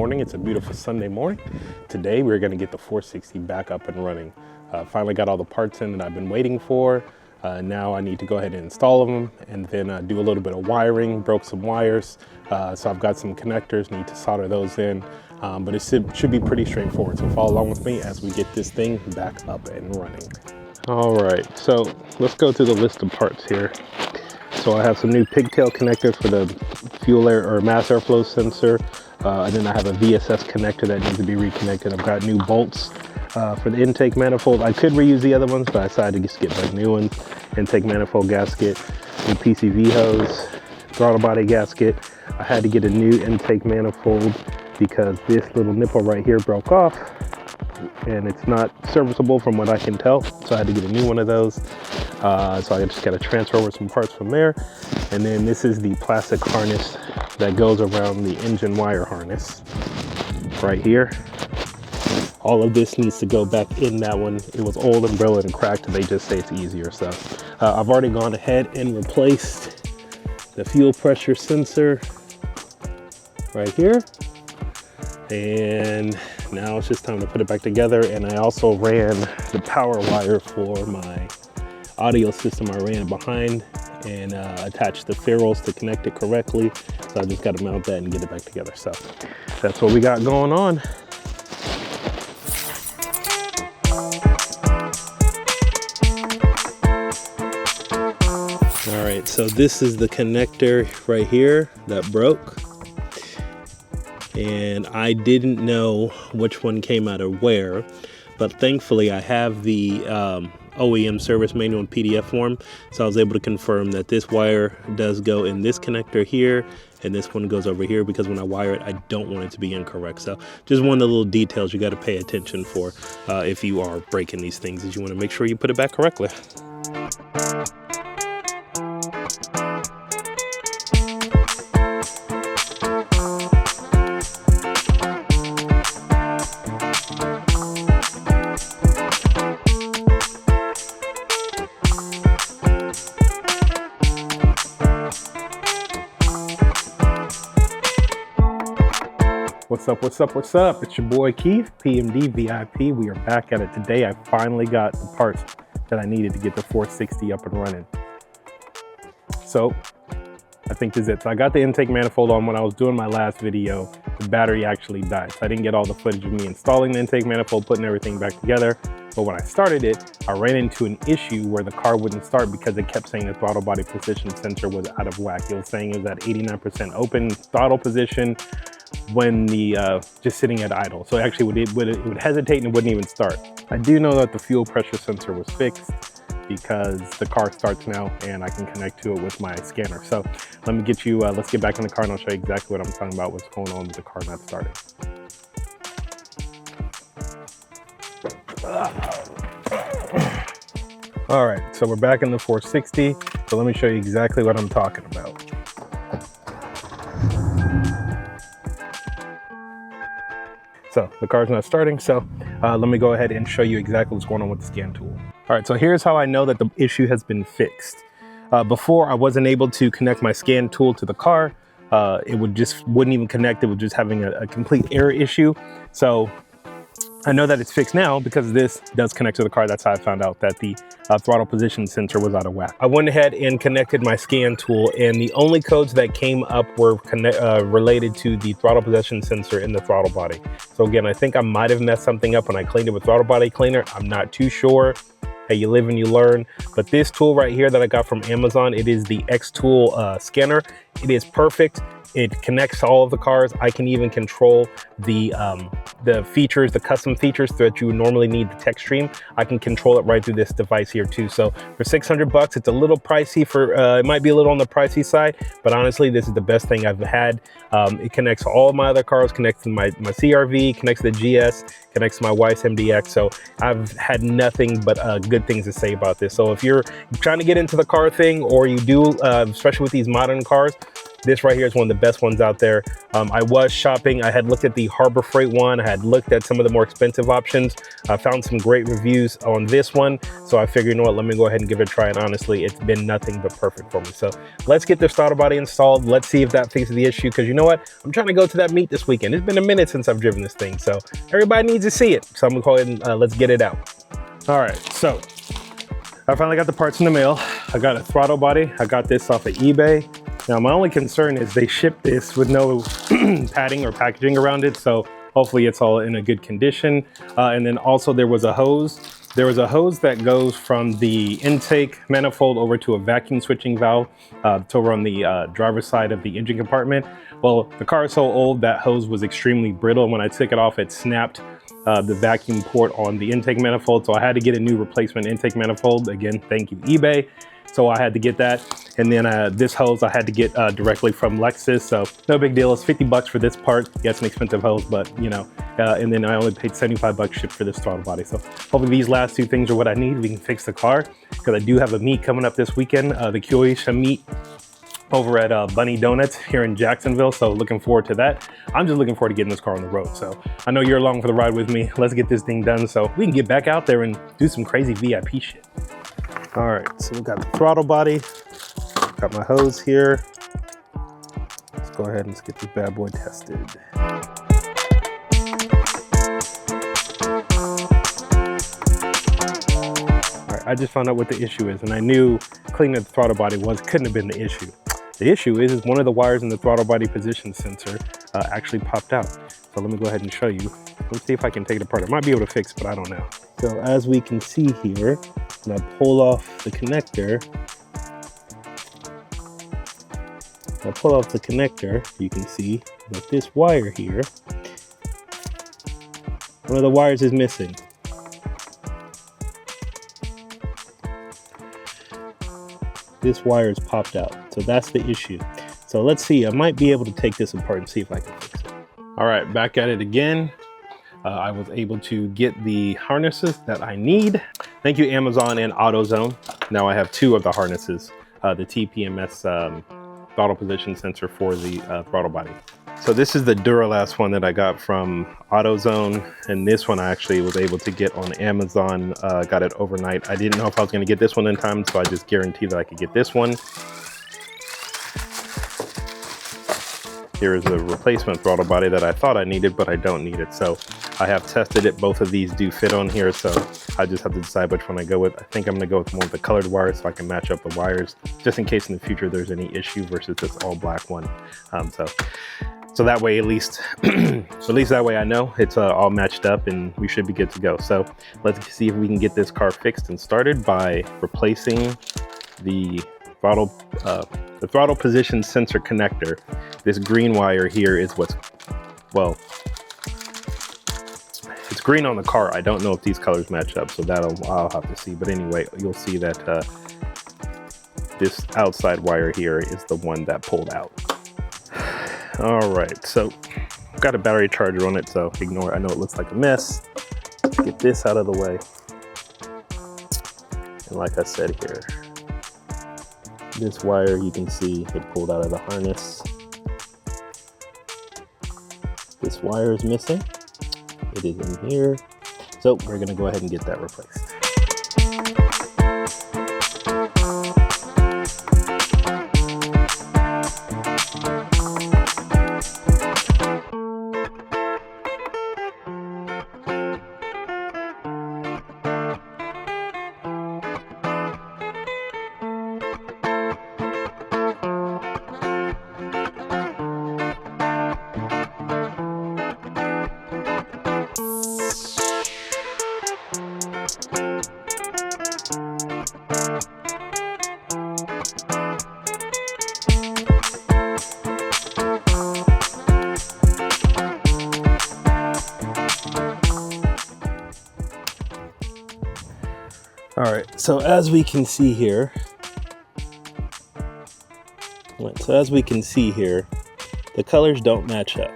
morning. It's a beautiful Sunday morning. Today we're going to get the 460 back up and running. Finally got all the parts in that I've been waiting for. Now I need to go ahead and install them and then do a little bit of wiring. Broke some wires, so I've got some connectors, need to solder those in, but it should be pretty straightforward. So follow along with me as we get this thing back up and running. All right, so let's go through the list of parts here. So I have some new pigtail connectors for the fuel air or mass airflow sensor, and then I have a VSS connector that needs to be reconnected. I've got new bolts for the intake manifold. I could reuse the other ones, but I decided to just get like new ones. Intake manifold gasket, new PCV hose, throttle body gasket. I had to get a new intake manifold because this little nipple right here broke off and it's not serviceable from what I can tell. So I had to get a new one of those. So I just got to transfer over some parts from there. And then this is the plastic harness that goes around the engine wire harness right here. All of this needs to go back in that one. It was old and brittle and cracked, and they just say it's easier. So I've already gone ahead and replaced the fuel pressure sensor right here. And now it's just time to put it back together. And I also ran the power wire for my audio system. I ran it behind and attached the ferrules to connect it correctly. So I just got to mount that and get it back together. So that's what we got going on. All right, so this is the connector right here that broke. And I didn't know which one came out of where, but thankfully I have the OEM service manual in PDF form. So I was able to confirm that this wire does go in this connector here, and this one goes over here, because when I wire it, I don't want it to be incorrect. So just one of the little details you got to pay attention for if you are breaking these things, is you want to make sure you put it back correctly. What's up? It's your boy Keith, PMD VIP. We are back at it today. I finally got the parts that I needed to get the 460 up and running. So I think this is it. So I got the intake manifold on. When I was doing my last video, the battery actually died. So I didn't get all the footage of me installing the intake manifold, putting everything back together. But when I started it, I ran into an issue where the car wouldn't start because it kept saying the throttle body position sensor was out of whack. It was saying it was at 89% open throttle position when the just sitting at idle. So actually it would hesitate and it wouldn't even start. I do know that the fuel pressure sensor was fixed because the car starts now and I can connect to it with my scanner. So let me get you, let's get back in the car and I'll show you exactly what I'm talking about, what's going on with the car not starting. All right, so we're back in the 460. So let me show you exactly what I'm talking about. So the car's not starting, so let me go ahead and show you exactly what's going on with the scan tool. All right, so here's how I know that the issue has been fixed. Before, I wasn't able to connect my scan tool to the car. It wouldn't even connect. It was just having a complete error issue. So I know that it's fixed now because this does connect to the car. That's how I found out that the throttle position sensor was out of whack. I went ahead and connected my scan tool, and the only codes that came up were related to the throttle position sensor in the throttle body. So again, I think I might have messed something up when I cleaned it with throttle body cleaner. I'm not too sure. Hey, you live and you learn. But this tool right here that I got from Amazon, it is the X Tool scanner. It is perfect. It connects to all of the cars. I can even control the features, the custom features that you would normally need the tech stream. I can control it right through this device here too. So for 600 bucks, it's a little pricey for, it might be a little on the pricey side, but honestly, this is the best thing I've had. It connects to all of my other cars, connects to my CRV, connects to the GS, connects to my wife's MDX. So I've had nothing but good things to say about this. So if you're trying to get into the car thing, or you do, especially with these modern cars, This right here is one of the best ones out there. I was shopping. I had looked at the Harbor Freight one. I had looked at some of the more expensive options. I found some great reviews on this one. So I figured, you know what, let me go ahead and give it a try. And honestly, it's been nothing but perfect for me. So let's get this throttle body installed. Let's see if that fixes the issue. Because you know what? I'm trying to go to that meet this weekend. It's been a minute since I've driven this thing. So everybody needs to see it. So I'm going to go ahead and let's get it out. All right. So I finally got the parts in the mail. I got a throttle body. I got this off of eBay. Now, my only concern is they shipped this with no padding or packaging around it. So hopefully it's all in a good condition. And then also there was a hose. There was a hose that goes from the intake manifold over to a vacuum switching valve to run the driver's side of the engine compartment. Well, the car is so old that hose was extremely brittle. When I took it off, it snapped the vacuum port on the intake manifold. So I had to get a new replacement intake manifold. Again, thank you, eBay. So I had to get that. And then this hose I had to get directly from Lexus. So no big deal. It's 50 bucks for this part. Yeah, it's an expensive hose, but you know, and then I only paid 75 bucks shipped for this throttle body. So hopefully these last two things are what I need. We can fix the car because I do have a meet coming up this weekend, the Croatia meet over at Bunny Donuts here in Jacksonville. So looking forward to that. I'm just looking forward to getting this car on the road. So I know you're along for the ride with me. Let's get this thing done so we can get back out there and do some crazy VIP shit. All right, so we got the throttle body, got my hose here. Let's go ahead and let's get this bad boy tested. All right, I just found out what the issue is, and I knew cleaning the throttle body couldn't have been the issue. The issue is one of the wires in the throttle body position sensor actually popped out. So let me go ahead and show you. Let's see if I can take it apart. I might be able to fix it, but I don't know. So as we can see here, when I pull off the connector, you can see that this wire here, one of the wires is missing. This wire is popped out. So that's the issue. So let's see, I might be able to take this apart and see if I can fix it. All right, back at it again. I was able to get the harnesses that I need. Thank you, Amazon and AutoZone. Now I have two of the harnesses, the TPMS throttle position sensor for the throttle body. So this is the Duralast one that I got from AutoZone, and this one I actually was able to get on Amazon, got it overnight. I didn't know if I was gonna get this one in time, so I just guaranteed that I could get this one. Here is a replacement throttle body that I thought I needed, but I don't need it. So I have tested it. Both of these do fit on here. So I just have to decide which one I go with. I think I'm gonna go with one with the colored wires so I can match up the wires just in case in the future there's any issue versus this all black one. So that way, at least that way I know it's all matched up and we should be good to go. So let's see if we can get this car fixed and started by replacing the throttle position sensor connector. This green wire here is what's, well, it's green on the car. I don't know if these colors match up, so I'll have to see. But anyway, you'll see that this outside wire here is the one that pulled out. All right, so I've got a battery charger on it, so ignore it. I know it looks like a mess. Let's get this out of the way. And like I said here, this wire, you can see it pulled out of the harness. This wire is missing. It is in here. So we're gonna go ahead and get that replaced. All right, so as we can see here, the colors don't match up.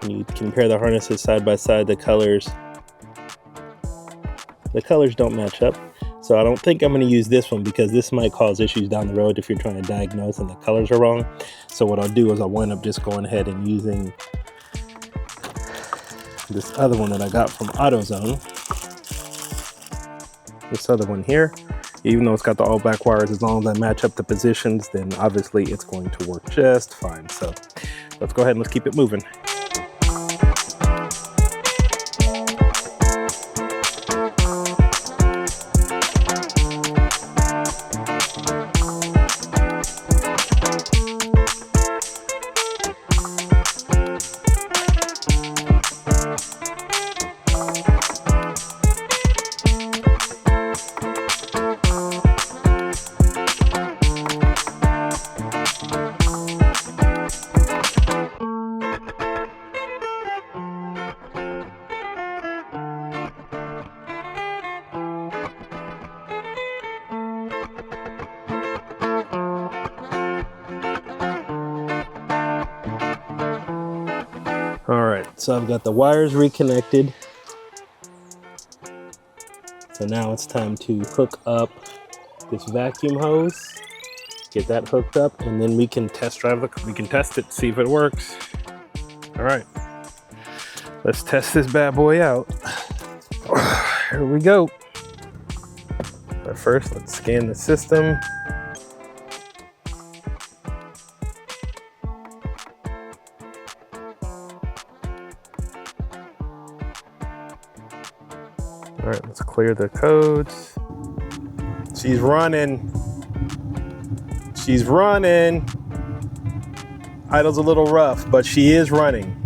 When you compare the harnesses side by side, the colors don't match up. So I don't think I'm going to use this one because this might cause issues down the road if you're trying to diagnose and the colors are wrong. So what I'll do is I'll wind up just going ahead and using this other one that I got from AutoZone. This other one here, even though it's got the all black wires, as long as I match up the positions, then obviously it's going to work just fine. So let's go ahead and let's keep it moving. All right, so I've got the wires reconnected. So now it's time to hook up this vacuum hose, get that hooked up, and then we can test it, see if it works. All right, let's test this bad boy out. Here we go. But first, let's scan the system. All right, let's clear the codes. She's running. She's running. Idle's a little rough, but she is running.